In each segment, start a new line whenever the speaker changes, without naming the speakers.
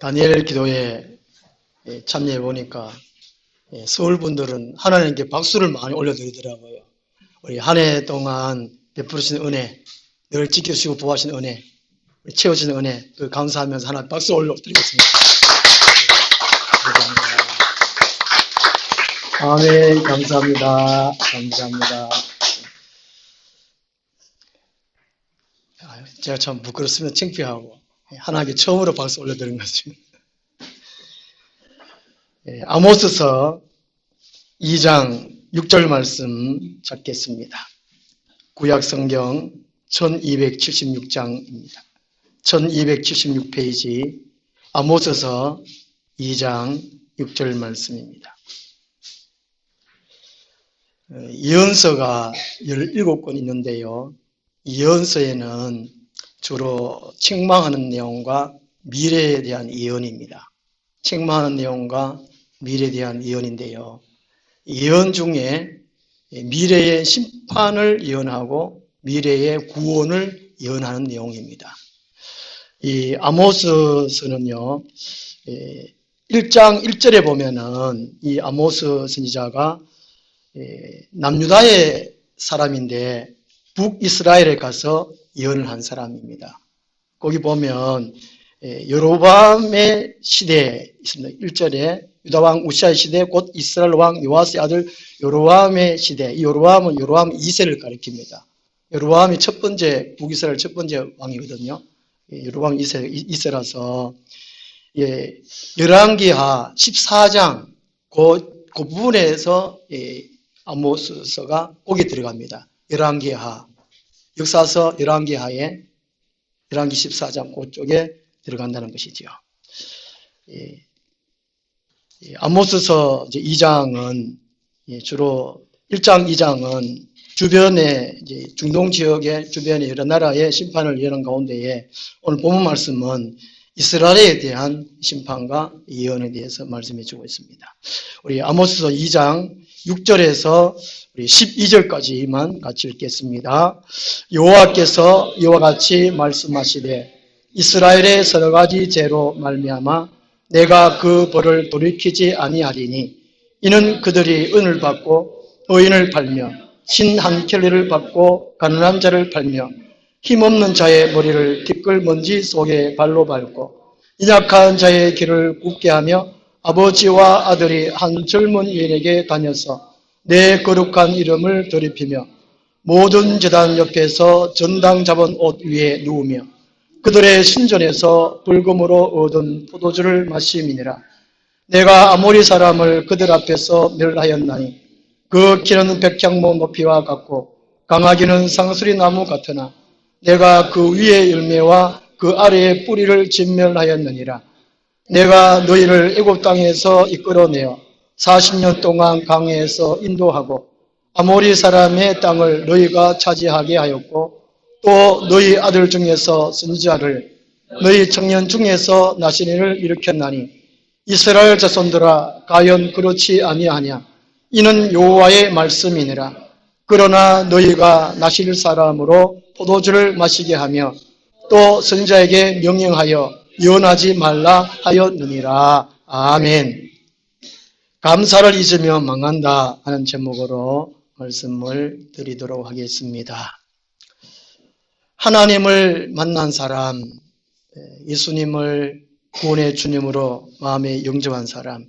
다니엘 기도에 참여해 보니까 서울 분들은 하나님께 박수를 많이 올려드리더라고요. 우리 한 해 동안 베푸신 은혜, 늘 지켜주시고 보호하신 은혜, 채워주신 은혜, 그 감사하면서 하나 박수 올려드리겠습니다. 아멘. 감사합니다. 감사합니다. 제가 참 부끄럽습니다. 창피하고 하나님께 처음으로 박수 올려드린 것입니다. 아모스서 2장 6절 말씀 찾겠습니다. 구약성경 1276장입니다. 1276페이지 아모스서 2장 6절 말씀입니다. 예언서가 17권 있는데요. 예언서에는 주로 책망하는 내용과 미래에 대한 예언입니다. 책망하는 내용과 미래에 대한 예언인데요. 예언 중에 미래의 심판을 예언하고 미래의 구원을 예언하는 내용입니다. 이 아모스서는요, 1장 1절에 보면은 이 아모스 선지자가 남유다의 사람인데 북이스라엘에 가서 예언을 한 사람입니다. 거기 보면 여로보암의 시대에 있습니다. 1절에 유다왕 우시아의 시대 곧 이스라엘 왕 요아스의 아들 여로보암의 시대. 이 여로보암은 여로보암 2세를 가리킵니다. 여로보암이 첫 번째 북이스라엘 첫 번째 왕이거든요. 여로보암 2세라서 열왕기하 14장 그 부분에서 아모스서가 거기 들어갑니다. 열왕기하 역사서 열왕기하에 열왕기 14장 그쪽에 들어간다는 것이죠. 아모스서 2장은 주로 1장, 2장은 주변에 중동 지역의 주변의 여러 나라의 심판을 예언한 가운데에 오늘 본문 말씀은 이스라엘에 대한 심판과 예언에 대해서 말씀해 주고 있습니다. 우리 아모스서 2장 6절에서 우리 12절까지만 같이 읽겠습니다. 여호와께서 이와 같이 말씀하시되 이스라엘의 서너 가지 죄로 말미암아 내가 그 벌을 돌이키지 아니하리니 이는 그들이 은을 받고 의인을 팔며 신 한 켤레를 받고 가난한 자를 팔며 힘없는 자의 머리를 티끌 먼지 속에 발로 밟고 연약한 자의 길을 굽게 하며 아버지와 아들이 한 젊은 여인에게 다녀서 내 거룩한 이름을 더럽히며 모든 제단 옆에서 전당 잡은 옷 위에 누우며 그들의 신전에서 불금으로 얻은 포도주를 마심이니라. 내가 아모리 사람을 그들 앞에서 멸하였나니 그 키는 백향목 높이와 같고 강하기는 상수리 나무 같으나 내가 그 위의 열매와 그 아래의 뿌리를 진멸하였느니라. 내가 너희를 애굽 땅에서 이끌어내어 40년 동안 강해에서 인도하고 아모리 사람의 땅을 너희가 차지하게 하였고 또 너희 아들 중에서 선지자를 너희 청년 중에서 나시린을 일으켰나니 이스라엘 자손들아 과연 그렇지 아니하냐. 이는 여호와의 말씀이니라. 그러나 너희가 나실 사람으로 포도주를 마시게 하며 또 선지자에게 명령하여 예언하지 말라 하였느니라. 아멘. 감사를 잊으며 망한다 하는 제목으로 말씀을 드리도록 하겠습니다. 하나님을 만난 사람, 예수님을 구원의 주님으로 마음에 영접한 사람,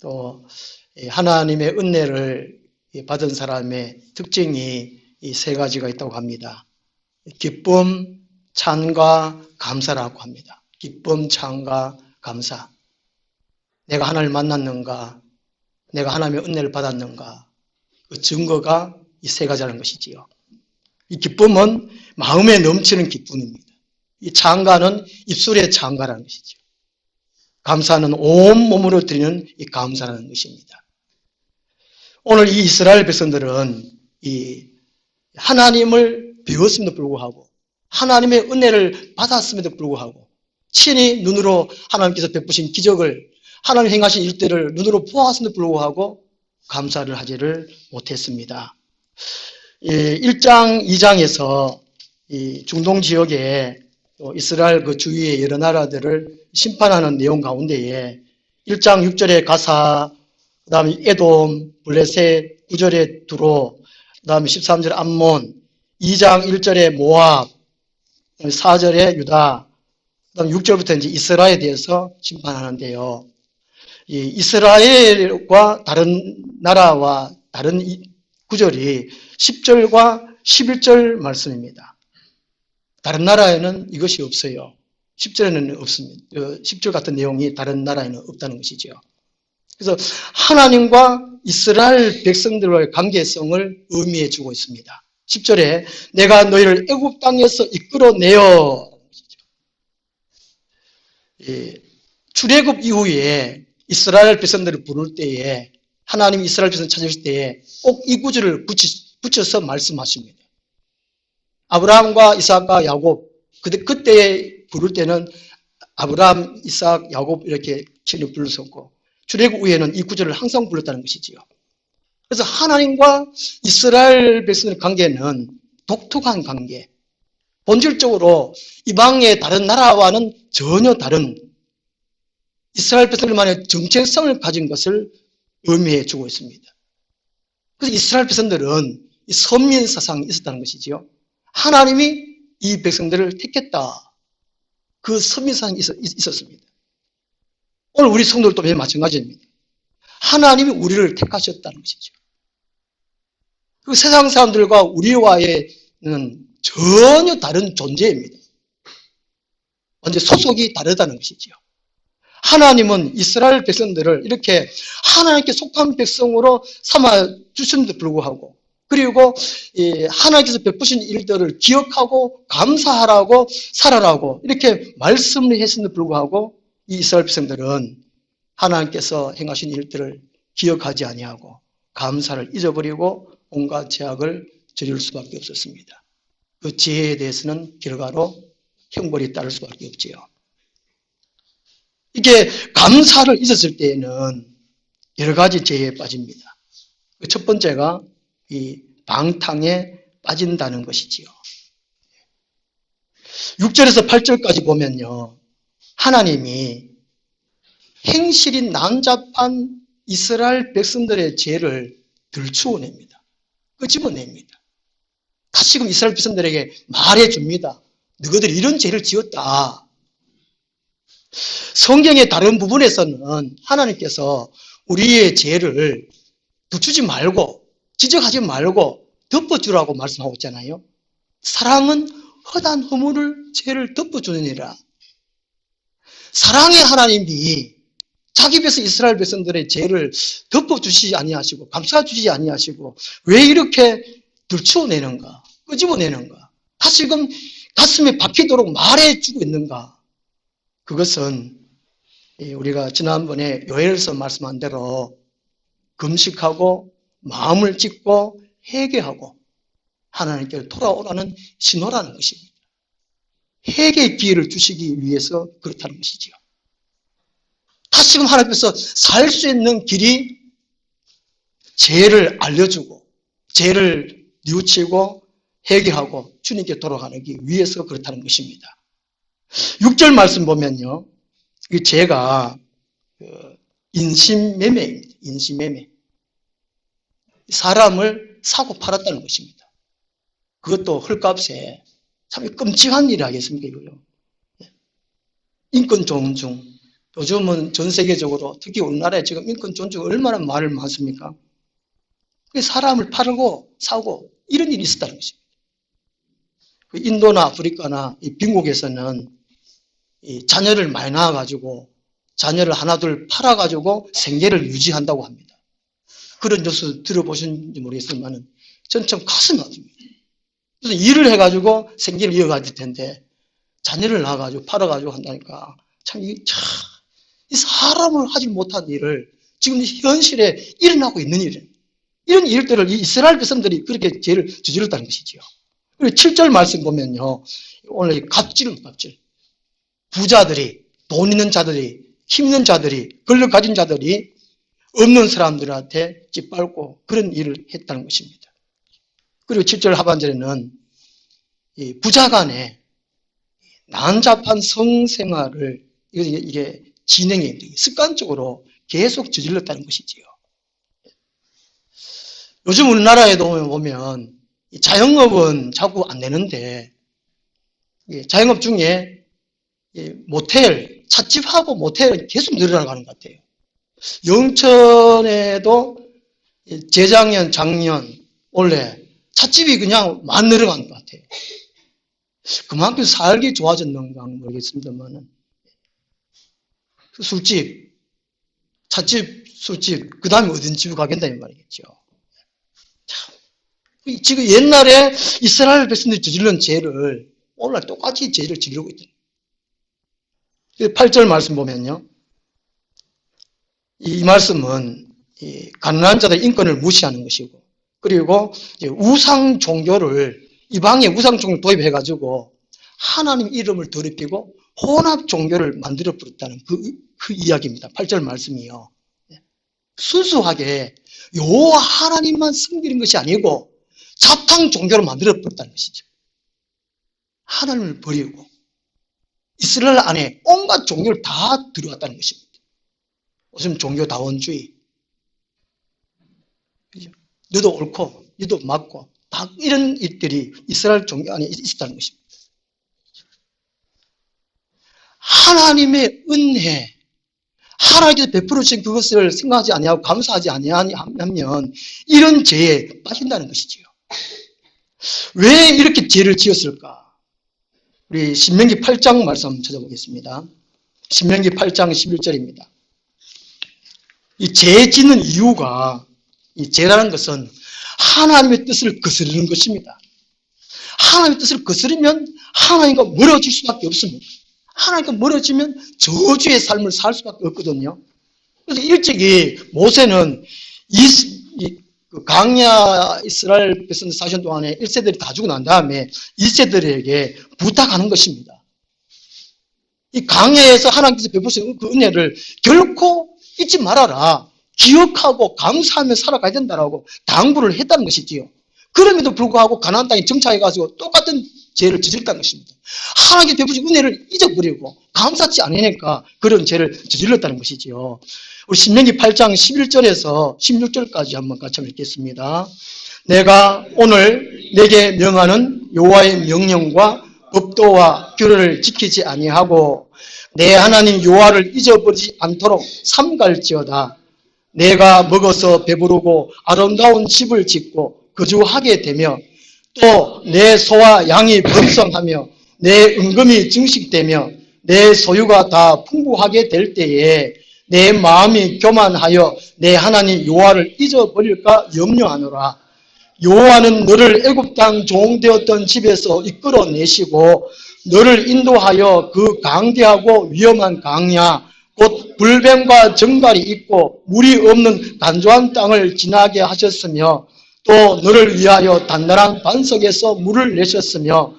또 하나님의 은혜를 받은 사람의 특징이 이 세 가지가 있다고 합니다. 기쁨, 찬과 감사라고 합니다. 기쁨, 찬과 감사. 내가 하나님을 만났는가, 내가 하나님의 은혜를 받았는가, 그 증거가 이 세 가지라는 것이지요. 이 기쁨은 마음에 넘치는 기쁨입니다. 이 찬가는 입술의 찬가라는 것이죠. 감사는 온 몸으로 드리는 이 감사라는 것입니다. 오늘 이 이스라엘 백성들은 이 하나님을 배웠음에도 불구하고 하나님의 은혜를 받았음에도 불구하고 친히 눈으로 하나님께서 베푸신 기적을 하나님 행하신 일들을 눈으로 보았음에도 불구하고 감사를 하지를 못했습니다. 1장, 2장에서 이 중동 지역에 또 이스라엘 그 주위의 여러 나라들을 심판하는 내용 가운데에 1장 6절의 가사, 그 다음에 에돔, 블레셋, 9절의 두로, 그 다음에 13절 암몬, 2장 1절의 모압, 4절의 유다, 그 다음에 6절부터 이제 이스라엘에 대해서 심판하는데요. 이 이스라엘과 다른 나라와 다른 구절이 10절과 11절 말씀입니다. 다른 나라에는 이것이 없어요. 10절에는 없습니다. 10절 같은 내용이 다른 나라에는 없다는 것이죠. 그래서 하나님과 이스라엘 백성들과의 관계성을 의미해 주고 있습니다. 10절에 내가 너희를 애굽 땅에서 이끌어내어, 출애굽 이후에 이스라엘 백성들을 부를 때에 하나님이 이스라엘 백성을 찾으실 때에 꼭 이 구절을 붙여서 말씀하십니다. 아브라함과 이삭과 야곱, 그때 부를 때는 아브라함, 이삭, 야곱 이렇게 친히 불렀었고 출애굽 후에는 이 구절을 항상 불렀다는 것이지요. 그래서 하나님과 이스라엘 백성의 관계는 독특한 관계, 본질적으로 이방의 다른 나라와는 전혀 다른 이스라엘 백성들만의 정체성을 가진 것을 의미해 주고 있습니다. 그래서 이스라엘 백성들은 이 선민 사상이 있었다는 것이지요. 하나님이 이 백성들을 택했다. 그 선민 사상이 있었습니다. 오늘 우리 성도들도 마찬가지입니다. 하나님이 우리를 택하셨다는 것이죠. 그 세상 사람들과 우리와의 전혀 다른 존재입니다. 완전 소속이 다르다는 것이죠. 하나님은 이스라엘 백성들을 이렇게 하나님께 속한 백성으로 삼아 주셨는데도 불구하고, 그리고 하나님께서 베푸신 일들을 기억하고 감사하라고 살아라고 이렇게 말씀을 했음에도 불구하고 이 이스라엘 백성들은 하나님께서 행하신 일들을 기억하지 아니하고 감사를 잊어버리고 온갖 죄악을 저지를 수밖에 없었습니다. 그 죄에 대해서는 결과로 형벌이 따를 수밖에 없지요. 이게 감사를 잊었을 때에는 여러 가지 죄에 빠집니다. 첫 번째가 이 방탕에 빠진다는 것이지요. 6절에서 8절까지 보면요, 하나님이 행실이 난잡한 이스라엘 백성들의 죄를 들추어냅니다. 끄집어냅니다. 다시금 이스라엘 백성들에게 말해줍니다. 너희들이 이런 죄를 지었다. 성경의 다른 부분에서는 하나님께서 우리의 죄를 붙이지 말고 지적하지 말고 덮어주라고 말씀하고 있잖아요. 사랑은 허다한 허물을 죄를 덮어주느니라. 사랑의 하나님이 자기 백성 이스라엘 백성들의 죄를 덮어주시지 아니하시고 감싸주시지 아니하시고 왜 이렇게 들추어내는가, 끄집어내는가, 다시금 가슴에 박히도록 말해주고 있는가. 그것은 우리가 지난번에 요엘서 말씀한 대로 금식하고 마음을 찢고 회개하고 하나님께 돌아오라는 신호라는 것입니다. 회개의 기회를 주시기 위해서 그렇다는 것이지요. 다시금 하나님께서 살 수 있는 길이 죄를 알려주고 죄를 뉘우치고 회개하고 주님께 돌아가기 위해서 그렇다는 것입니다. 6절 말씀 보면요, 이 죄가 인신매매입니다. 인신매매. 사람을 사고 팔았다는 것입니다. 그것도 헐값에 참 끔찍한 일이 아니겠습니까, 이거요. 인권 존중. 요즘은 전 세계적으로 특히 우리나라에 지금 인권 존중 얼마나 말을 많습니까? 사람을 팔고 사고 이런 일이 있었다는 것입니다. 인도나 아프리카나 이 빈국에서는 이 자녀를 많이 낳아가지고 자녀를 하나둘 팔아가지고 생계를 유지한다고 합니다. 그런 뉴스 들어보셨는지 모르겠지만 저는 참 가슴이 아픕니다. 그래서 일을 해가지고 생계를 이어가야 될 텐데 자녀를 낳아가지고 팔아가지고 한다니까 참 이 사람을 하지 못한 일을 지금 현실에 일어나고 있는 일이에요. 이런 일들을 이 이스라엘 백성들이 그렇게 죄를 저질렀다는 것이지요. 그리고 7절 말씀 보면요, 오늘 갑질. 부자들이, 돈 있는 자들이, 힘 있는 자들이, 권력 가진 자들이 없는 사람들한테 짓밟고 그런 일을 했다는 것입니다. 그리고 7절 하반절에는 이 부자 간에 난잡한 성생활을 이게 진행이 습관적으로 계속 저질렀다는 것이지요. 요즘 우리나라에도 보면 자영업은 자꾸 안 되는데 자영업 중에 모텔, 찻집하고 모텔은 계속 늘어나가는 것 같아요. 영천에도 재작년, 작년, 올해 찻집이 그냥 많이 늘어가는 것 같아요. 그만큼 살기 좋아졌는가 모르겠습니다만은 술집, 찻집, 술집, 그 다음에 어딘 집을 가겠다 이 말이겠죠. 지금 옛날에 이스라엘 백성들이 저지른 죄를 오늘날 똑같이 죄를 저지르고 있다. 8절 말씀 보면요. 이 말씀은 가난한 자들의 인권을 무시하는 것이고, 그리고 우상 종교를, 이방의 우상 종교를 도입해가지고 하나님 이름을 더럽히고 혼합 종교를 만들어 버렸다는 그 이야기입니다. 8절 말씀이요. 순수하게 여호와 하나님만 섬기는 것이 아니고 사탕 종교를 만들어 버렸다는 것이죠. 하나님을 버리고 이스라엘 안에 온갖 종교를 다 들어왔다는 것입니다. 무슨 종교다원주의, 너도 옳고 너도 맞고 다 이런 일들이 이스라엘 종교 안에 있었다는 것입니다. 하나님의 은혜, 하나님께서 베풀어 주신 그것을 생각하지 아니하고 감사하지 아니하면 이런 죄에 빠진다는 것이지요. 왜 이렇게 죄를 지었을까? 우리 신명기 8장 말씀 찾아보겠습니다. 신명기 8장 11절입니다. 이 죄 짓는 이유가, 이 죄라는 것은 하나님의 뜻을 거스르는 것입니다. 하나님의 뜻을 거스르면 하나님과 멀어질 수밖에 없습니다. 하나님과 멀어지면 저주의 삶을 살 수밖에 없거든요. 그래서 일찍이 모세는 강야 이스라엘 백성 사신 동안에 1세들이 다 죽고 난 다음에 2세들에게 부탁하는 것입니다. 이 강야에서 하나님께서 베푸신 그 은혜를 결코 잊지 말아라. 기억하고 감사하며 살아가야 된다라고 당부를 했다는 것이지요. 그럼에도 불구하고 가나안 땅에 정착해가지고 똑같은 죄를 저질렀다는 것입니다. 하나님께 베푸신 은혜를 잊어버리고 감사치 않으니까 그런 죄를 저질렀다는 것이지요. 우리 신명기 8장 11절에서 16절까지 한번 같이 읽겠습니다. 내가 오늘 내게 명하는 여호와의 명령과 법도와 규례를 지키지 아니하고 내 하나님 여호와를 잊어버리지 않도록 삼갈지어다. 내가 먹어서 배부르고 아름다운 집을 짓고 거주하게 되며 또 내 소와 양이 번성하며 내 은금이 증식되며 내 소유가 다 풍부하게 될 때에 내 마음이 교만하여 내 하나님 여호와를 잊어버릴까 염려하노라. 여호와는 너를 애굽 땅 종되었던 집에서 이끌어내시고 너를 인도하여 그 강대하고 위험한 강야 곧 불뱀과 정갈이 있고 물이 없는 간조한 땅을 지나게 하셨으며 또 너를 위하여 단단한 반석에서 물을 내셨으며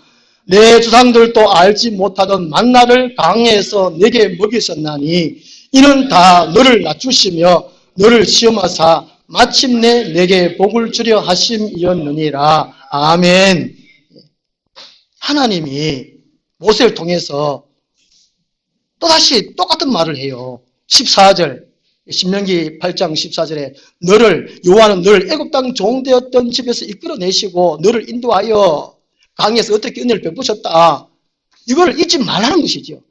내 조상들도 알지 못하던 만나를 강에서 내게 먹이셨나니 이는 다 너를 낮추시며 너를 시험하사 마침내 내게 복을 주려 하심이었느니라. 아멘. 하나님이 모세를 통해서 또다시 똑같은 말을 해요. 14절 신명기 8장 14절에 여호와는 너를 애굽 땅 종되었던 집에서 이끌어내시고 너를 인도하여 강에서 어떻게 은혜를 베푸셨다. 이걸 잊지 말라는 것이죠.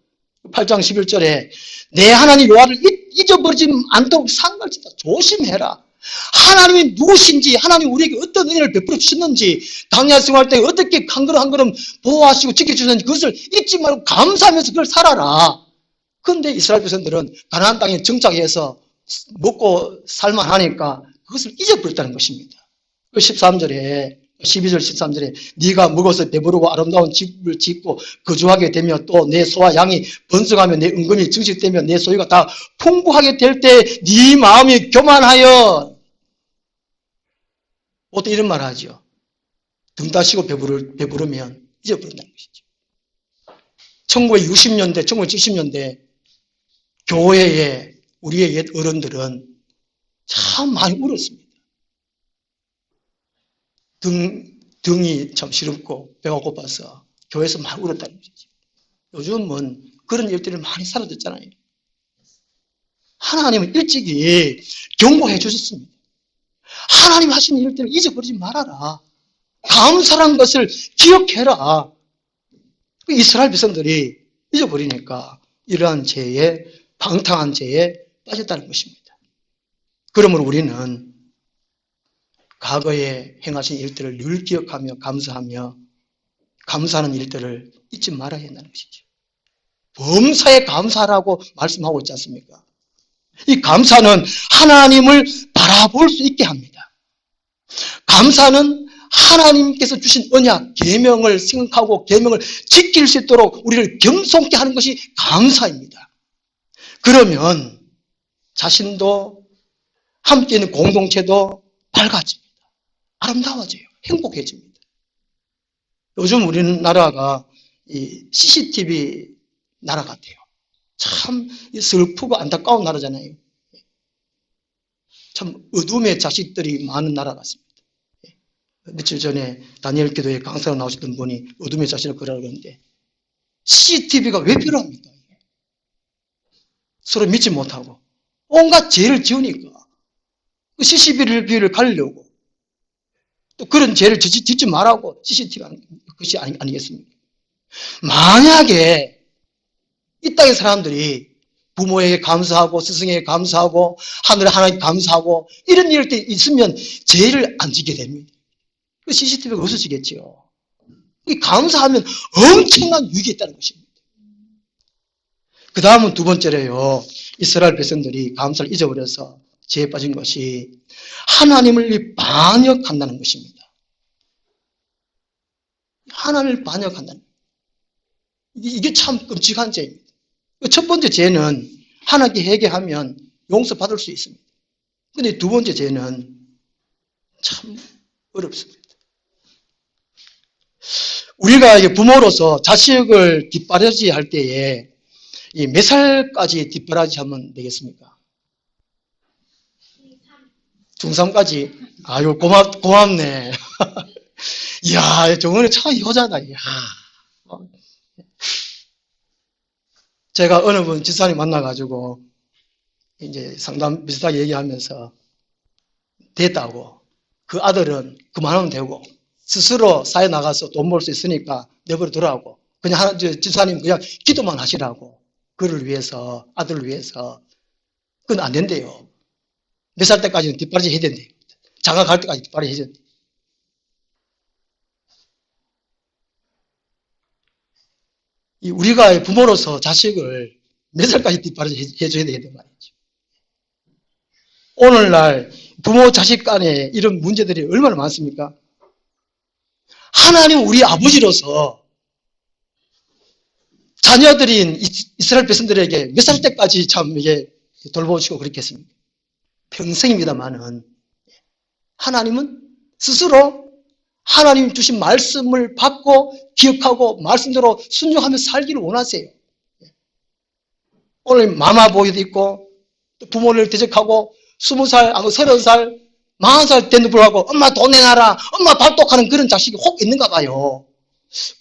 8장 11절에 내 하나님 여호와를 잊어버리지 않도록 상갈지다. 조심해라. 하나님이 누구신지, 하나님 우리에게 어떤 은혜를 베풀어 주셨는지, 강야 생활 때 어떻게 한 걸음 한 걸음 보호하시고 지켜주셨는지 그것을 잊지 말고 감사하면서 그걸 살아라. 그런데 이스라엘 백성들은 가나안 땅에 정착해서 먹고 살만하니까 그것을 잊어버렸다는 것입니다. 13절에 12절 13절에 네가 먹어서 배부르고 아름다운 집을 짓고 거주하게 되며 또 내 소와 양이 번성하며 내 은금이 증식되며 내 소유가 다 풍부하게 될 때 네 마음이 교만하여 보통 이런 말 하죠. 등 다시고 배부르면 잊어버린다는 것이죠. 1960년대 1970년대 교회에 우리의 옛 어른들은 참 많이 울었습니다. 등이 참 시렵고 배가 고파서 교회에서 막 울었다는 것이죠. 요즘은 그런 일들이 많이 사라졌잖아요. 하나님은 일찍이 경고해 주셨습니다. 하나님 하신 일들을 잊어버리지 말아라. 감사한 것을 기억해라. 이스라엘 백성들이 잊어버리니까 이러한 죄에, 방탕한 죄에 빠졌다는 것입니다. 그러므로 우리는 과거에 행하신 일들을 늘 기억하며 감사하며 감사하는 일들을 잊지 말아야 한다는 것이죠. 범사에 감사하라고 말씀하고 있지 않습니까? 이 감사는 하나님을 바라볼 수 있게 합니다. 감사는 하나님께서 주신 언약, 계명을 생각하고 계명을 지킬 수 있도록 우리를 겸손케 하는 것이 감사입니다. 그러면 자신도 함께 있는 공동체도 밝아집니다. 아름다워져요. 행복해집니다. 요즘 우리나라가 이 CCTV 나라 같아요. 참 슬프고 안타까운 나라잖아요. 참 어둠의 자식들이 많은 나라 같습니다. 며칠 전에 다니엘 기도회 강사로 나오셨던 분이 어둠의 자식을 그러라고 그러는데 CCTV가 왜 필요합니까? 서로 믿지 못하고 온갖 죄를 지으니까 그 CCTV를 가리려고 또 그런 죄를 짓지 말라고 CCTV 하는 것이 아니겠습니까? 만약에 이 땅의 사람들이 부모에게 감사하고 스승에게 감사하고 하늘에 하나님께 감사하고 이런 일들이 있으면 죄를 안 지게 됩니다. 그 CCTV가 없어지겠죠. 감사하면 엄청난 유익이 있다는 것입니다. 그 다음은 두 번째로요. 이스라엘 백성들이 감사를 잊어버려서 죄에 빠진 것이 하나님을 반역한다는 것입니다. 하나님을 반역한다는 것입니다. 이게 참 끔찍한 죄입니다. 첫 번째 죄는 하나님께 회개하면 용서받을 수 있습니다. 그런데 두 번째 죄는 참 어렵습니다. 우리가 부모로서 자식을 뒷바라지 할 때에 몇 살까지 뒷바라지 하면 되겠습니까? 중3까지? 아유, 고맙네. 이야, 정은이 참 효자다, 이야. 제가 어느 분 집사님 만나가지고 이제 상담 비슷하게 얘기하면서 됐다고. 그 아들은 그만하면 되고 스스로 사회 나가서 돈 벌 수 있으니까 내버려 두라고. 그냥 집사님 그냥 기도만 하시라고. 그를 위해서, 아들을 위해서. 그건 안 된대요. 몇 살 때까지는 뒷바라지 해야 된대요. 장가 갈 때까지 뒷바라지 해야 된대요. 우리가 부모로서 자식을 몇 살까지 뒷바라지 해줘야 되겠단 말이죠. 오늘날 부모 자식 간에 이런 문제들이 얼마나 많습니까? 하나님 우리 아버지로서 자녀들인 이스라엘 백성들에게 몇 살 때까지 참 이게 돌보시고 그렇겠습니까? 평생입니다만은 하나님은 스스로 하나님 주신 말씀을 받고 기억하고 말씀대로 순종하며 살기를 원하세요. 오늘 마마보이도 있고 부모를 대적하고 20살, 30살, 40살 된도 불구하고 엄마 돈 내놔라, 엄마 발독하는 그런 자식이 혹 있는가 봐요.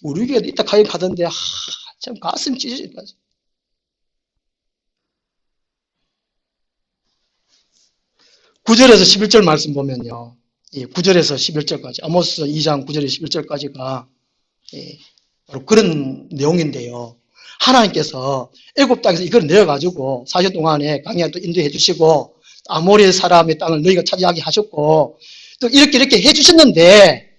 우리 교회도 이따 가던데 참 가슴이 찢어질 거죠. (9절에서 11절) 말씀 보면요. 9절에서 11절까지 아모스 2장 9절에서 11절까지가 바로 그런 내용인데요. 하나님께서 애굽 땅에서 이걸 내어가지고 40년 동안에 광야에 또 인도해 주시고 아모리 사람의 땅을 너희가 차지하게 하셨고 또 이렇게 해주셨는데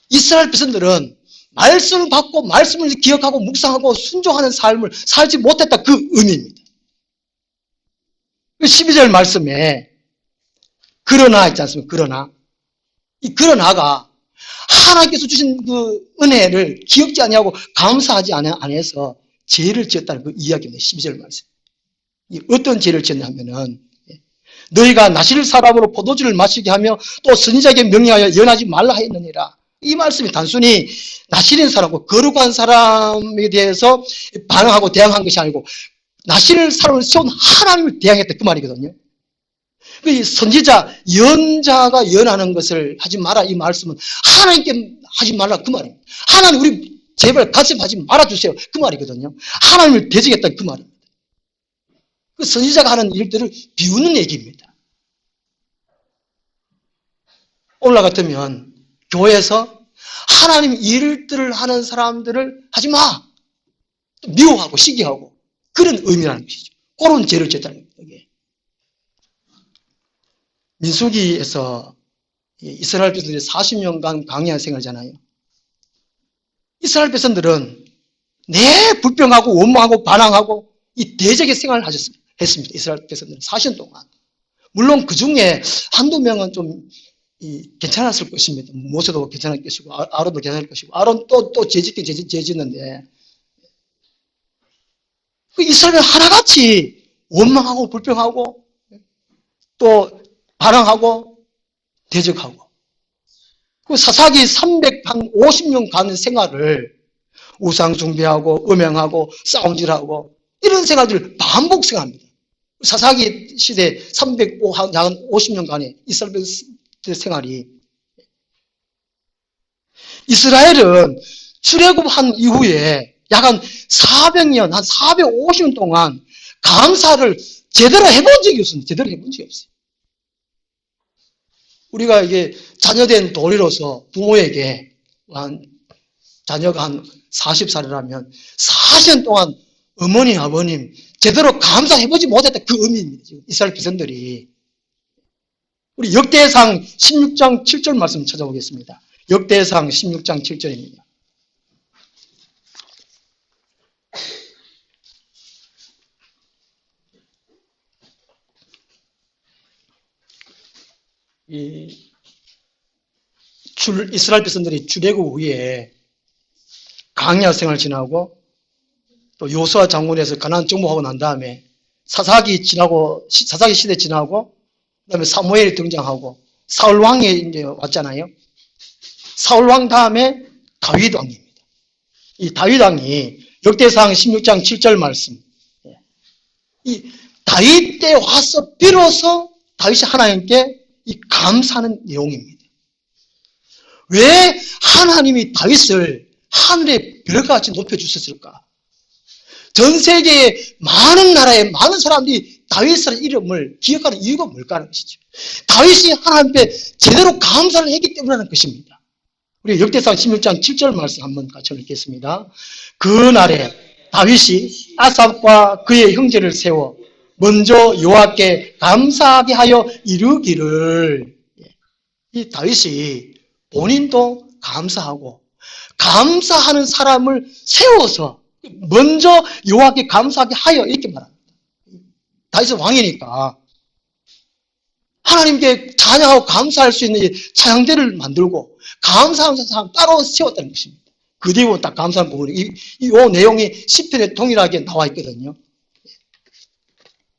이스라엘 백성들은 말씀을 받고 말씀을 기억하고 묵상하고 순종하는 삶을 살지 못했다, 그 의미입니다. 12절 말씀에 그러나 있지 않습니까? 그러나 이 그러나가 하나님께서 주신 그 은혜를 기억지 아니하고 감사하지 않아서 죄를 지었다는 그 이야기입니다. 12절 말씀. 어떤 죄를 지었냐면은 너희가 나실 사람으로 포도주를 마시게 하며 또 선지자에게 명령하여 연하지 말라 하였느니라. 이 말씀이 단순히 나실인 사람과 거룩한 사람에 대해서 반응하고 대항한 것이 아니고 나실 사람을 세운 하나님을 대항했다, 그 말이거든요. 그 선지자, 연자가 연하는 것을 하지 마라, 이 말씀은 하나님께 하지 말라, 그 말입니다. 하나님 우리 제발 가cep하지 말아주세요. 그 말이거든요. 하나님을 대적했다 그 말입니다. 그 선지자가 하는 일들을 비우는 얘기입니다. 오늘 같으면 교회에서 하나님 일들을 하는 사람들을 하지 마. 미워하고 시기하고 그런 의미라는 것이죠. 그런 죄를 지었다는 거예요. 민수기에서 이스라엘 백성들이 40년간 광야 생활하잖아요. 이스라엘 백성들은 불평하고 원망하고 반항하고 이 대적의 생활을 했습니다. 이스라엘 백성들은 40년 동안. 물론 그 중에 한두 명은 좀 괜찮았을 것입니다. 모세도 괜찮을 것이고 아론도 괜찮을 것이고 아론 또 죄짓긴 죄짓는데 그 이스라엘 하나같이 원망하고 불평하고 또 반항하고 대적하고 그 사사기 350년 가는 생활을 우상 숭배하고 음행하고 싸움질하고 이런 생활들을 반복 생활합니다. 사사기 시대 350년간의 이스라엘 생활이 이스라엘은 출애굽한 이후에 약 한 400년, 한 450년 동안 감사를 제대로 해본 적이 없습니다. 제대로 해본 적이 없어요. 우리가 이게 자녀된 도리로서 부모에게 자녀가 한 40살이라면 40년 동안 어머니, 아버님 제대로 감사해보지 못했다 그 의미입니다. 지금 이스라엘 백성들이. 우리 역대상 16장 7절 말씀 찾아보겠습니다. 역대상 16장 7절입니다. 이스라엘 백성들이 출애굽 후에 광야 생활 지나고 또 요수아 장군에서 가나안 정복하고 난 다음에 사사기 시대 지나고 그다음에 사무엘이 등장하고 사울 왕이 이제 왔잖아요. 사울 왕 다음에 다윗 왕입니다. 이 다윗 왕이 역대상 16장 7절 말씀. 이 다윗 때 와서 비로소 다윗이 하나님께 이 감사하는 내용입니다. 왜 하나님이 다윗을 하늘의 별같이 높여주셨을까? 전 세계의 많은 나라의 많은 사람들이 다윗의 이름을 기억하는 이유가 뭘까 하는 것이죠. 다윗이 하나님께 제대로 감사를 했기 때문이라는 것입니다. 우리 역대상 16장 7절 말씀 한번 같이 읽겠습니다. 그날에 다윗이 아삽과 그의 형제를 세워 먼저 여호와께 감사하게 하여 이르기를. 이 다윗이 본인도 감사하고 감사하는 사람을 세워서 먼저 여호와께 감사하게 하여 이렇게 말합니다. 다윗은 왕이니까 하나님께 찬양하고 감사할 수 있는 찬양대를 만들고 감사하는 사람 따로 세웠다는 것입니다. 그 뒤에 딱 감사한 부분이 이 내용이 시편에 동일하게 나와 있거든요.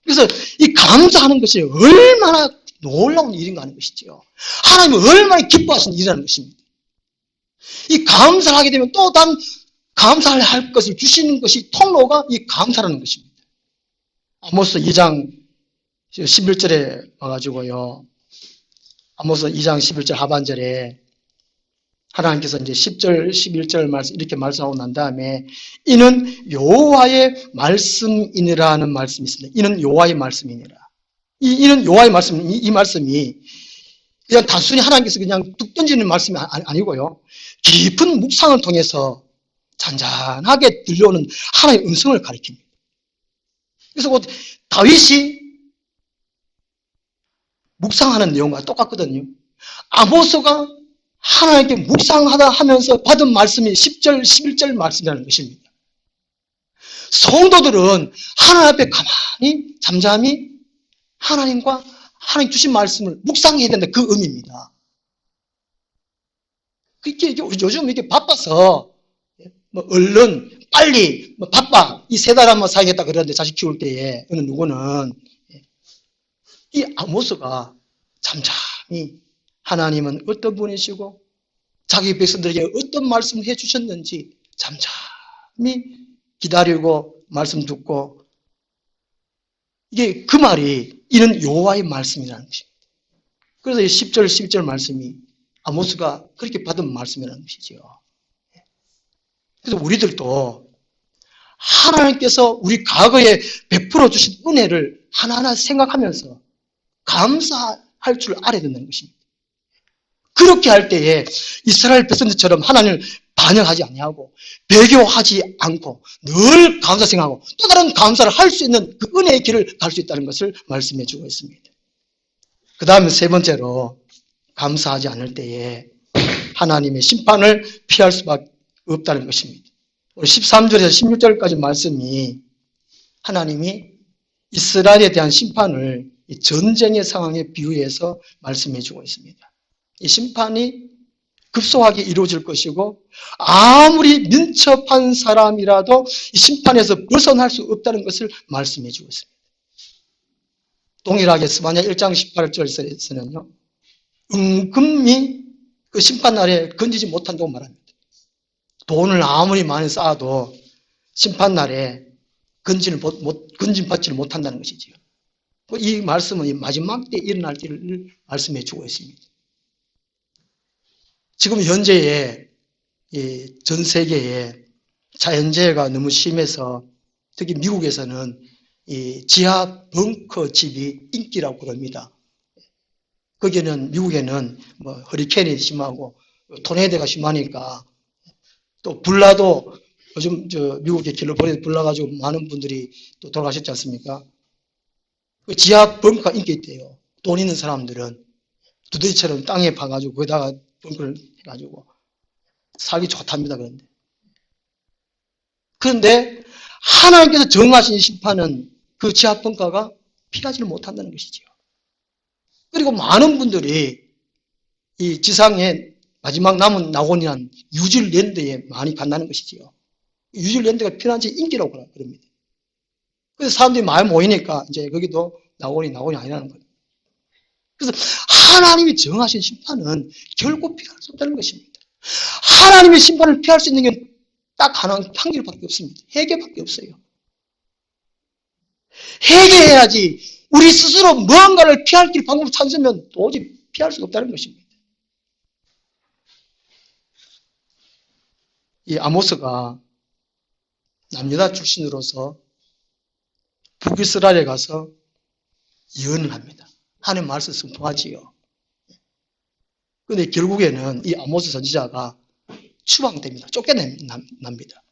그래서 이 감사하는 것이 얼마나 놀라운 일인가 하는 것이지요. 하나님은 얼마나 기뻐하시는 일이라는 것입니다. 이 감사를 하게 되면 또 다른 감사를 할 것을 주시는 것이 통로가 이 감사라는 것입니다. 아모스 2장 11절에 와가지고요. 아모스 2장 11절 하반절에 하나님께서 이제 10절, 11절 말씀 이렇게 말씀하고 난 다음에 이는 여호와의 말씀이니라는 말씀이 있습니다. 이는 여호와의 말씀이니라. 이는 여호와의 말씀, 이 말씀이 그냥 단순히 하나님께서 그냥 뚝 던지는 말씀이 아니고요. 깊은 묵상을 통해서 잔잔하게 들려오는 하나님의 음성을 가리킵니다. 그래서 다윗이 묵상하는 내용과 똑같거든요. 아모스가 하나님께 묵상하다 하면서 받은 말씀이 10절, 11절 말씀이라는 것입니다. 성도들은 하나님 앞에 가만히 잠잠히 하나님과 하나님 주신 말씀을 묵상해야 된다 그 의미입니다. 요즘 이렇게 바빠서 얼른 빨리 바빠 이 세 달 한번 살겠다 그러는데 자식 키울 때에 어느 누구는 이 아모스가 잠잠히 하나님은 어떤 분이시고 자기 백성들에게 어떤 말씀을 해주셨는지 잠잠히 기다리고 말씀 듣고 이게 그 말이 이는 여호와의 말씀이라는 것입니다. 그래서 10절 11절 말씀이 아모스가 그렇게 받은 말씀이라는 것이죠. 그래서 우리들도 하나님께서 우리 과거에 베풀어 주신 은혜를 하나하나 생각하면서 감사할 줄 알아야 된다는 것입니다. 그렇게 할 때에 이스라엘 백성들처럼 하나님을 반역하지 아니하고 배교하지 않고 늘 감사 생각하고 또 다른 감사를 할 수 있는 그 은혜의 길을 갈 수 있다는 것을 말씀해 주고 있습니다. 그 다음에 세 번째로 감사하지 않을 때에 하나님의 심판을 피할 수밖에 없다는 것입니다. 우리 13절에서 16절까지 말씀이 하나님이 이스라엘에 대한 심판을 전쟁의 상황에 비유해서 말씀해 주고 있습니다. 이 심판이 급속하게 이루어질 것이고 아무리 민첩한 사람이라도 이 심판에서 벗어날 수 없다는 것을 말씀해 주고 있습니다. 동일하게 스바냐 1장 18절에서는요. 은금이 그 심판날에 건지지 못한다고 말합니다. 돈을 아무리 많이 쌓아도 심판날에 건짐받지를 못한다는 것이지요. 이 말씀은 이 마지막 때 일어날 일을 말씀해 주고 있습니다. 지금 현재의 전 세계에 자연재해가 너무 심해서 특히 미국에서는 이 지하 벙커 집이 인기라고 그럽니다. 거기는 미국에는 뭐 허리케인이 심하고 토네이도가 심하니까 또 불나도 요즘 미국의 캘리포니아에 불나가지고 많은 분들이 또 돌아가셨지 않습니까? 그 지하 벙커가 인기 있대요. 돈 있는 사람들은 두더지처럼 땅에 파가지고 거기다가 벙커를 해가지고 살기 좋답니다. 그런데 하나님께서 정하신 심판은 그 지하 벙커가 피하지를 못한다는 것이죠. 그리고 많은 분들이 이 지상에 마지막 남은 낙원이란 뉴질랜드에 많이 간다는 것이지요. 뉴질랜드가 피난지 인기라고 그럽니다. 그래서 사람들이 많이 모이니까 이제 거기도 낙원이 아니라는 거예요. 그래서 하나님이 정하신 심판은 결코 피할 수 없다는 것입니다. 하나님의 심판을 피할 수 있는 게 딱 한 길밖에 없습니다. 회개밖에 없어요. 회개해야지 우리 스스로 무언가를 피할 길 방법을 찾으면 도저히 피할 수가 없다는 것입니다. 이 아모스가 남유다 출신으로서 북이스라엘에 가서 예언을 합니다. 하나님 말씀 선포하지요. 그런데 결국에는 이 아모스 선지자가 추방됩니다. 쫓겨납니다.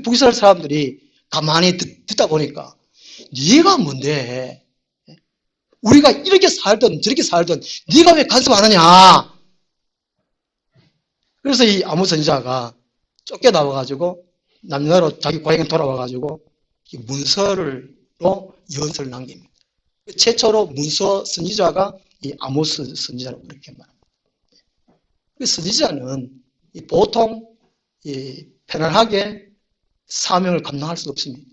북이스라엘 사람들이 가만히 듣다 보니까 네가 뭔데? 우리가 이렇게 살든 저렇게 살든 네가 왜 간섭 안 하냐? 그래서 이 아모스 선지자가 쫓겨나와가지고 남유다로 자기 고향에 돌아와가지고 문서로 연설을 남깁니다. 최초로 문서 선지자가 이 아모스 선지자라고 그렇게 말합니다. 선지자는 보통 편안하게 사명을 감당할 수 없습니다.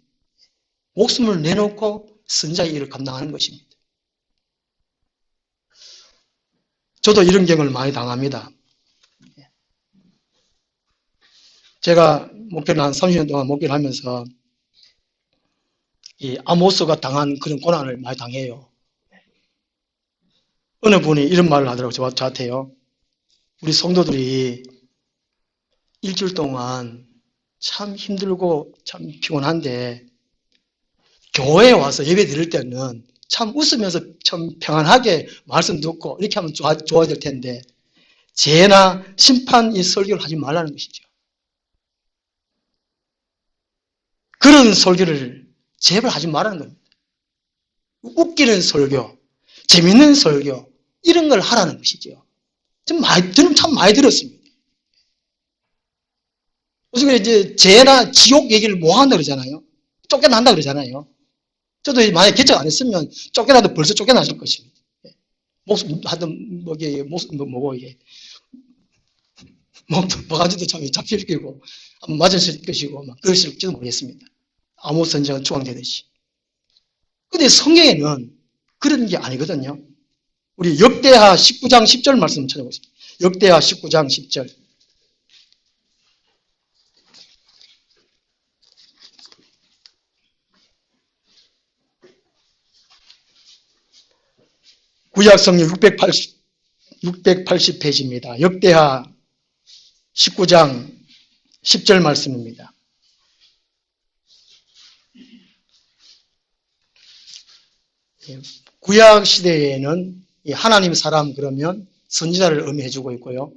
목숨을 내놓고 선지자의 일을 감당하는 것입니다. 저도 이런 경험을 많이 당합니다. 제가 목회를 한 30년 동안 목회를 하면서 이 아모스가 당한 그런 고난을 많이 당해요. 어느 분이 이런 말을 하더라고요. 저한테요. 우리 성도들이 일주일 동안 참 힘들고 참 피곤한데 교회에 와서 예배 드릴 때는 참 웃으면서 참 평안하게 말씀 듣고 이렇게 하면 좋아야 될 텐데 죄나 심판 이 설교를 하지 말라는 것이죠. 그런 설교를 제발 하지 말라는 겁니다. 웃기는 설교, 재밌는 설교 이런 걸 하라는 것이죠. 저는 참 많이 들었습니다. 그래서 이제 죄나 지옥 얘기를 뭐 한다 그러잖아요. 쫓겨난다 그러잖아요. 저도 만약에 개척 안 했으면 쫓겨나도 벌써 쫓겨나실 것입니다. 목숨 하든 뭐고 이게 뭐가지도 참 잡힐 거고 맞으실 것이고 막 그러실지도 모르겠습니다. 아모스 선지자가 추방되듯이. 근데 성경에는 그런 게 아니거든요. 우리 역대하 19장 10절 말씀 찾아보겠습니다. 역대하 19장 10절. 구약성경 680페이지입니다. 역대하 19장 10절 말씀입니다. 구약 시대에는 하나님 사람 그러면 선지자를 의미해주고 있고요.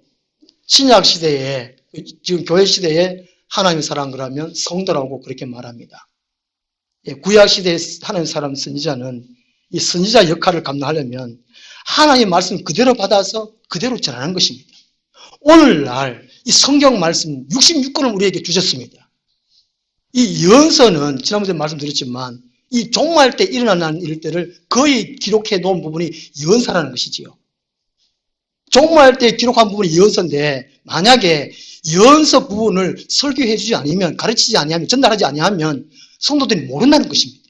신약 시대에, 지금 교회 시대에 하나님 사람 그러면 성도라고 그렇게 말합니다. 구약 시대의 하나님 사람 선지자는 이 선지자 역할을 감당하려면 하나님의 말씀 그대로 받아서 그대로 전하는 것입니다. 오늘날 이 성경 말씀 66권을 우리에게 주셨습니다. 이 연서는 지난번에 말씀드렸지만 이 종말 때 일어나는 일들을 거의 기록해 놓은 부분이 연사라는 것이지요. 종말 때 기록한 부분이 연서인데 만약에 연서 부분을 설교해 주지 않으면, 가르치지 아니하면, 전달하지 아니하면 성도들이 모른다는 것입니다.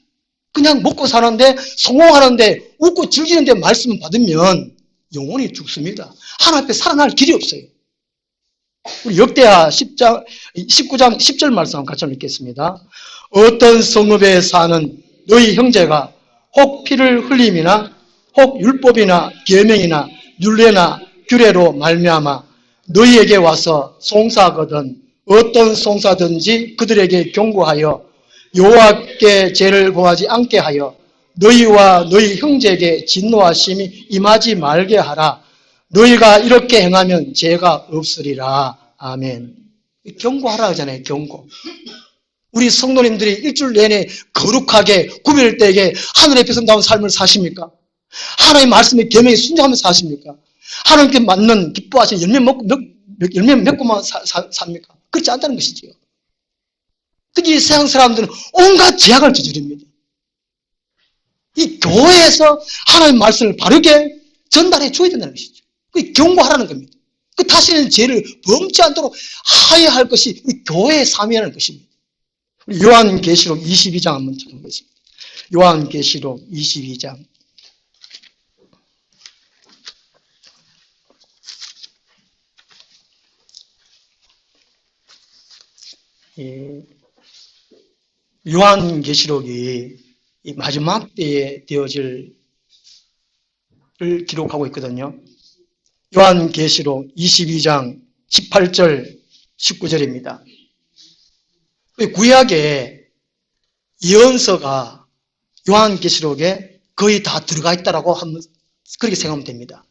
그냥 먹고 사는데, 성공하는데, 웃고 즐기는데 말씀을 받으면 영혼이 죽습니다. 하나님 앞에 살아날 길이 없어요. 우리 역대하 19장 10절 말씀 같이 읽겠습니다. 어떤 성읍에 사는 너희 형제가 혹 피를 흘림이나 혹 율법이나 계명이나 율례나 규례로 말미암아 너희에게 와서 송사하거든 어떤 송사든지 그들에게 경고하여 여호와께 죄를 범하지 않게 하여 너희와 너희 형제에게 진노하심이 임하지 말게 하라. 너희가 이렇게 행하면 죄가 없으리라. 아멘. 경고하라 하잖아요. 경고. 우리 성도님들이 일주일 내내 거룩하게 구별되게 하늘의 빛선다운 삶을 사십니까? 하나님의 말씀에 계명에 순종하면서 사십니까? 하나님께 맞는 기뻐하시는 열매 맺고만 삽니까? 그렇지 않다는 것이지요. 특히 세상 사람들은 온갖 죄악을 저지릅니다. 이 교회에서 하나님의 말씀을 바르게 전달해 줘야 된다는 것이죠. 그 경고하라는 겁니다. 그 다시는 죄를 범치 않도록 하여야 할 것이 이 교회의 사명이라는 것입니다. 요한계시록 22장 한번 찾아보겠습니다. 요한계시록 22장. 요한계시록이 마지막 때에 되어질 을 기록하고 있거든요. 요한계시록 22장 18절 19절입니다. 구약에 예언서가 요한계시록에 거의 다 들어가 있다라고 하면 그렇게 생각하면 됩니다.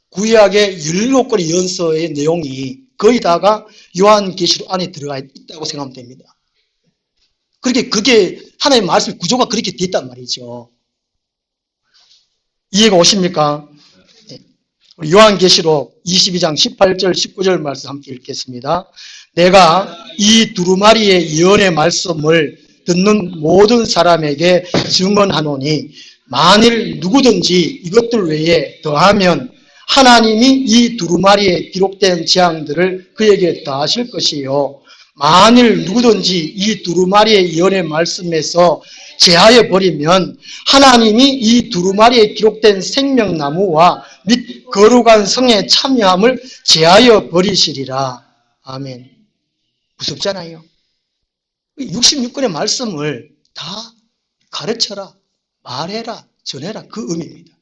구약의 17권의 예언서의 내용이 거의 다가 요한계시록 안에 들어가 있다고 생각하면 됩니다. 그게 하나님의 말씀 구조가 그렇게 되어 있단 말이죠. 이해가 오십니까? 네. 우리 요한계시록 22장 18절 19절 말씀 함께 읽겠습니다. 내가 이 두루마리의 예언의 말씀을 듣는 모든 사람에게 증언하노니 만일 누구든지 이것들 외에 더하면 하나님이 이 두루마리에 기록된 재앙들을 그에게 더하실 것이요 만일 누구든지 이 두루마리의 예언의 말씀에서 제하여 버리면 하나님이 이 두루마리에 기록된 생명나무와 및 거룩한 성에 참여함을 제하여 버리시리라. 아멘. 무섭잖아요. 66권의 말씀을 다 가르쳐라, 말해라, 전해라 그 의미입니다.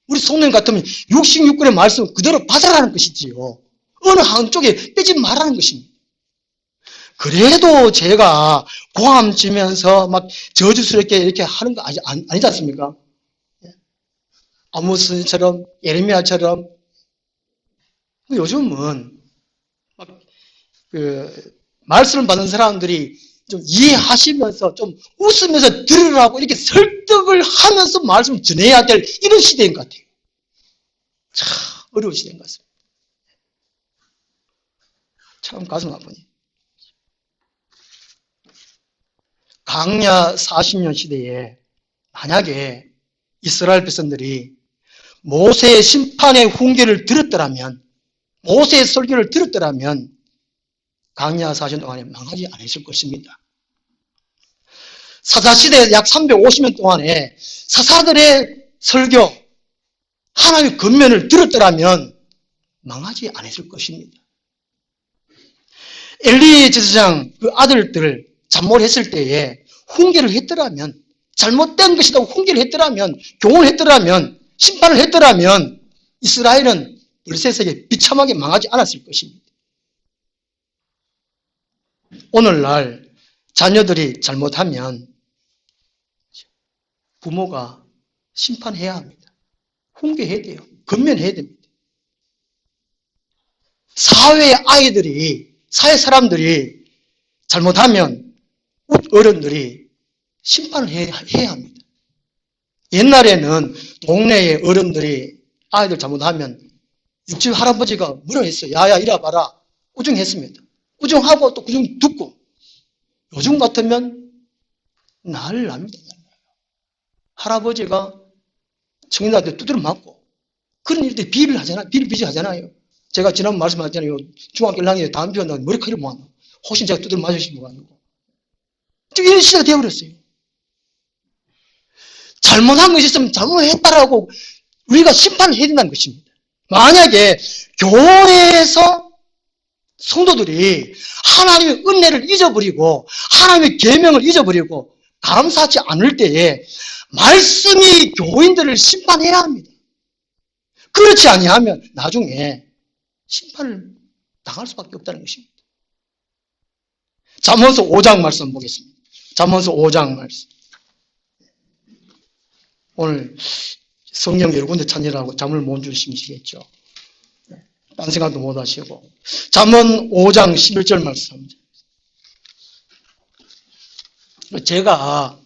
우리 성도님 같으면 66권의 말씀을 그대로 받아라는 것이지요. 어느 한쪽에 빼지 말라는 것입니다. 그래도 제가 고함 치면서 막 저주스럽게 이렇게 하는 거 아니지 않습니까? 아모스처럼 예레미야처럼 요즘은 막 말씀을 받는 사람들이 좀 이해하시면서 좀 웃으면서 들으라고 이렇게 설득을 하면서 말씀을 전해야 될 이런 시대인 것 같아요. 참 어려운 시대인 것 같습니다. 참 가슴 아프니. 광야 40년 시대에 만약에 이스라엘 백성들이 모세의 심판의 훈계를 들었더라면, 모세의 설교를 들었더라면 광야 40년 동안에 망하지 않았을 것입니다. 사사시대 약 350년 동안에 사사들의 설교, 하나님의 권면을 들었더라면 망하지 않았을 것입니다. 엘리 제사장 그 아들들 잠몰했을 때에 훈계를 했더라면, 잘못된 것이라고 훈계를 했더라면, 교훈을 했더라면, 심판을 했더라면 이스라엘은 블레셋에게 비참하게 망하지 않았을 것입니다. 오늘날 자녀들이 잘못하면 부모가 심판해야 합니다. 훈계해야 돼요. 건면해야 됩니다. 사회의 아이들이, 사회 사람들이 잘못하면 어른들이 심판을 해야 합니다. 옛날에는 동네의 어른들이 아이들 잘못하면 육지 할아버지가 뭐라 했어요? 야야 이리 와봐라. 꾸중했습니다. 꾸중하고 또 꾸중 듣고. 요즘 같으면 난리 납니다. 할아버지가 청년한테 두드려 맞고 그런 일들이 비를 하잖아요. 비를 비지하잖아요. 제가 지난번 말씀하셨잖아요. 중학교 1학년에 담배 피웠는데 머리카락을 모았노. 혹시 제가 두드려 맞으신 거 아니고. 이런 시대가 되어버렸어요. 잘못한 것이 있으면 잘못했다라고 우리가 심판을 해야 된다는 것입니다. 만약에 교회에서 성도들이 하나님의 은혜를 잊어버리고 하나님의 계명을 잊어버리고 감사하지 않을 때에 말씀이 교인들을 심판해야 합니다. 그렇지 아니하면 나중에 심판을 당할 수밖에 없다는 것입니다. 잠언서 5장 말씀 보겠습니다. 잠언서 5장 말씀. 오늘 성경 여러 군데 찾느라고 잠을 못 주시겠죠. 딴 생각도 못 하시고. 잠언 5장 11절 말씀. 제가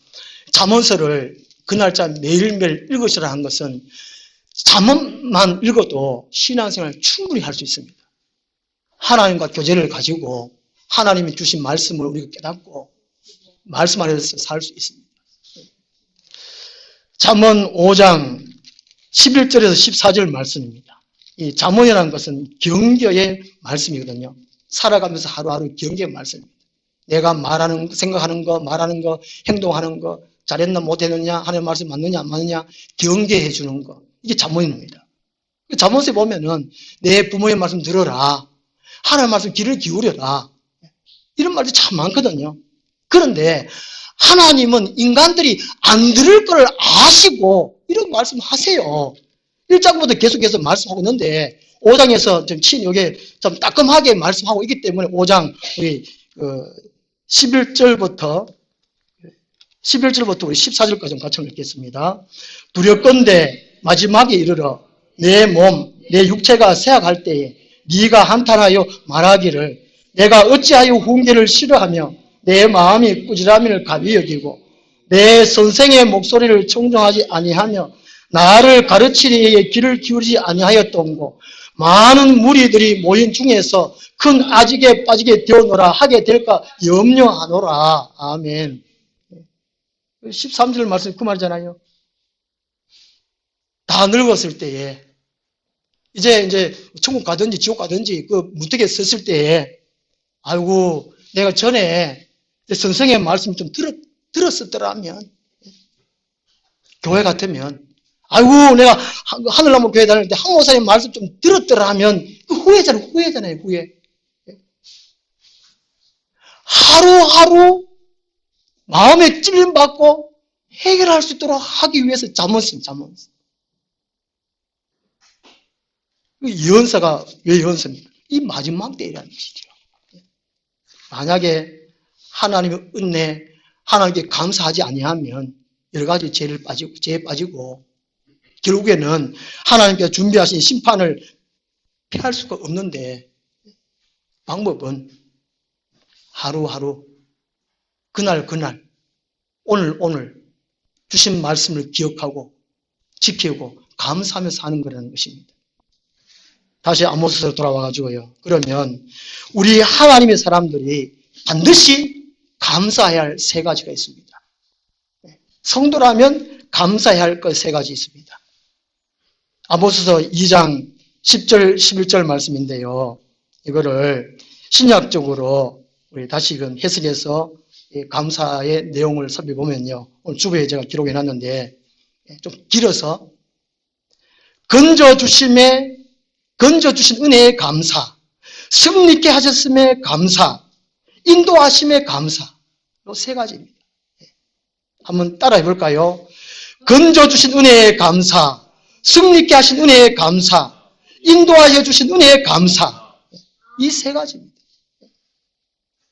잠언서를 그 날짜 매일매일 읽으시라 한 것은 잠언만 읽어도 신앙생활을 충분히 할 수 있습니다. 하나님과 교제를 가지고 하나님이 주신 말씀을 우리가 깨닫고 말씀 안에서 살 수 있습니다. 잠언 5장 11절에서 14절 말씀입니다. 이 잠언이라는 것은 경계의 말씀이거든요. 살아가면서 하루하루 경계의 말씀입니다. 내가 말하는, 생각하는 거, 말하는 거, 행동하는 거, 잘했나 못했느냐, 하나님의 말씀 맞느냐 안 맞느냐 경계해 주는 거. 이게 잠언입니다. 잠언서에 보면은 내 부모의 말씀 들어라. 하나님의 말씀 귀를 기울여라. 이런 말들이 참 많거든요. 그런데 하나님은 인간들이 안 들을 걸 아시고 이런 말씀 하세요. 1장부터 계속해서 말씀하고 있는데 5장에서 좀 여기에 좀 따끔하게 말씀하고 있기 때문에 5장 우리 11절부터 우리 14절까지 같이 읽겠습니다. 두렵건대 마지막에 이르러 내 몸, 내 육체가 쇠약할 때에 네가 한탄하여 말하기를 내가 어찌하여 훈계를 싫어하며 내 마음이 꾸지람이를 가벼이 여기고 내 선생의 목소리를 청종하지 아니하며 나를 가르치리에 귀를 기울이지 아니하였던고 많은 무리들이 모인 중에서 큰 아직에 빠지게 되어노라 하게 될까 염려하노라. 아멘. 13절 말씀 그 말이잖아요. 다 늙었을 때에 이제 천국 가든지 지옥 가든지 그 무턱에 섰을 때에 아이고 내가 전에 선생의 말씀 좀 들었었더라면 교회 같으면 아이고 내가 하늘나무 교회 다닐 때 항목사님 말씀 좀 들었더라면 그 후회잖아요 후회. 하루하루 마음에 찔림받고 해결할 수 있도록 하기 위해서 잠언습니다. 예언서가 왜 예언서입니까? 이 마지막 때라는 것이죠. 만약에 하나님의 은혜, 하나님께 감사하지 아니하면 여러 가지 죄에 빠지고 결국에는 하나님께서 준비하신 심판을 피할 수가 없는데 방법은 하루하루 그날 오늘 주신 말씀을 기억하고 지키고 감사하며 사는 거라는 것입니다. 다시 아모스로 돌아와가지고요. 그러면 우리 하나님의 사람들이 반드시 감사해야 할 세 가지가 있습니다. 성도라면 감사해야 할 것 세 가지 있습니다. 아모스서 2장 10절 11절 말씀인데요. 이거를 신약적으로 우리 다시금 해석해서 감사의 내용을 살펴보면요. 오늘 주부에 제가 기록해 놨는데 좀 길어서 건져주신 은혜에 감사, 승리케 하셨음에 감사, 인도하심에 감사. 이 세 가지입니다. 한번 따라해 볼까요? 건져주신 은혜에 감사, 승리케 하신 은혜에 감사, 인도하여 주신 은혜에 감사. 이 세 가지입니다.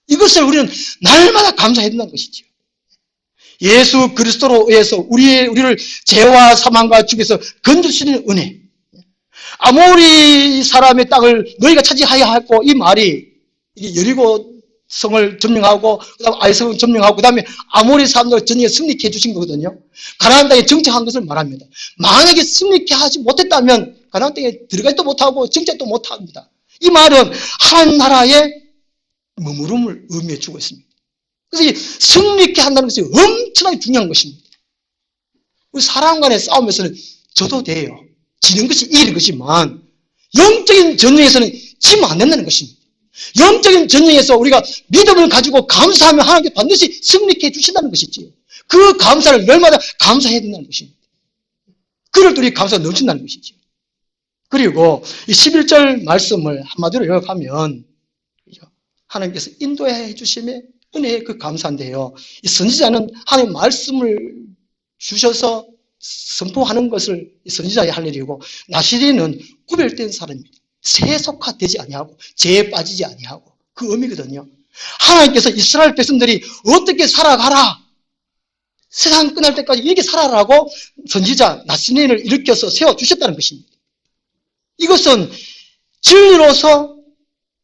이것을 우리는 날마다 감사해야 된다는 것이죠. 예수 그리스도로 의해서 우리를 죄와 사망과 죽에서 건져주시는 은혜. 아모리 사람의 땅을 너희가 차지하여야 하고, 이 말이 이게 여리고 성을 점령하고 그다음 아이성을 점령하고 그다음에 아모리 사람들 전쟁에 승리케 해주신 거거든요. 가나안 땅에 정착한 것을 말합니다. 만약에 승리케 하지 못했다면 가나안 땅에 들어가지도 못하고 정착도 못합니다. 이 말은 한 나라의 머무름을 의미해 주고 있습니다. 그래서 이 승리케 한다는 것이 엄청나게 중요한 것입니다. 우리 사람 간의 싸움에서는 져도 돼요. 지는 것이 이기는 것이지만 영적인 전쟁에서는 지면 안 된다는 것입니다. 영적인 전쟁에서 우리가 믿음을 가지고 감사하면 하나님께 반드시 승리케 해주신다는 것이지요. 그 감사를 날마다 감사해야 된다는 것입니다. 그럴 때 우리 감사가 넘친다는 것이죠. 그리고 이 11절 말씀을 한마디로 요약하면 하나님께서 인도해 주심의 은혜의 그 감사인데요. 이 선지자는 하나님의 말씀을 주셔서 선포하는 것을 선지자의 할 일이고, 나시리는 구별된 사람입니다. 세속화되지 아니하고 죄에 빠지지 아니하고, 그 의미거든요. 하나님께서 이스라엘 백성들이 어떻게 살아가라, 세상 끝날 때까지 이렇게 살아라고 선지자 나시린을 일으켜서 세워주셨다는 것입니다. 이것은 진리로서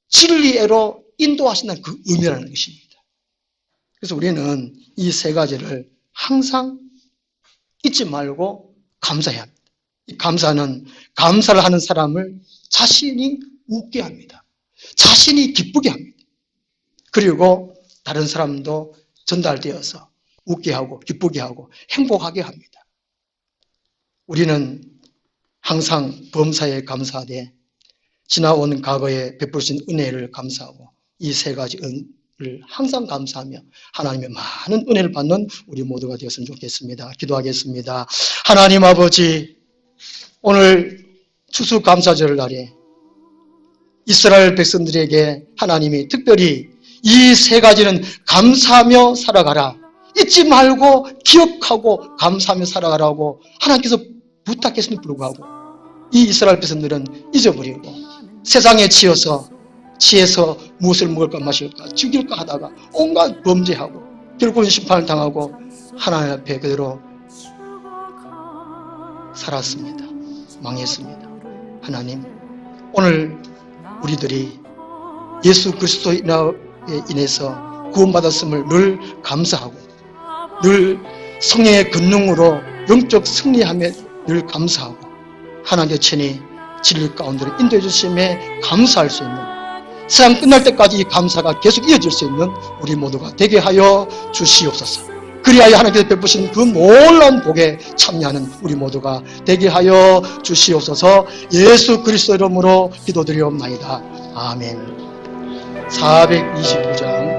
진리로 인도하신다는 그 의미라는 것입니다. 그래서 우리는 이 세 가지를 항상 잊지 말고 감사해야 합니다. 이 감사는 감사를 하는 사람을 자신이 웃게 합니다. 자신이 기쁘게 합니다. 그리고 다른 사람도 전달되어서 웃게 하고 기쁘게 하고 행복하게 합니다. 우리는 항상 범사에 감사하되 지나온 과거에 베푸신 은혜를 감사하고 이 세 가지 은혜를 항상 감사하며 하나님의 많은 은혜를 받는 우리 모두가 되었으면 좋겠습니다. 기도하겠습니다. 하나님 아버지, 오늘 추수감사절 날에 이스라엘 백성들에게 하나님이 특별히 이 세 가지는 감사하며 살아가라, 잊지 말고 기억하고 감사하며 살아가라고 하나님께서 부탁했음에도 불구하고 이 이스라엘 백성들은 잊어버리고 세상에 취해서 무엇을 먹을까 마실까 죽일까 하다가 온갖 범죄하고 결국은 심판을 당하고 하나님 앞에 그대로 살았습니다. 망했습니다. 하나님, 오늘 우리들이 예수 그리스도에 인해서 구원받았음을 늘 감사하고 늘 성령의 권능으로 영적 승리함에 늘 감사하고 하나님의 친히 진리 가운데로 인도해 주심에 감사할 수 있는, 세상 끝날 때까지 이 감사가 계속 이어질 수 있는 우리 모두가 되게 하여 주시옵소서. 그리하여 하나님께서 베푸신 그 놀라운 복에 참여하는 우리 모두가 되게 하여 주시옵소서. 예수 그리스도 이름으로 기도드리옵나이다. 아멘. 429장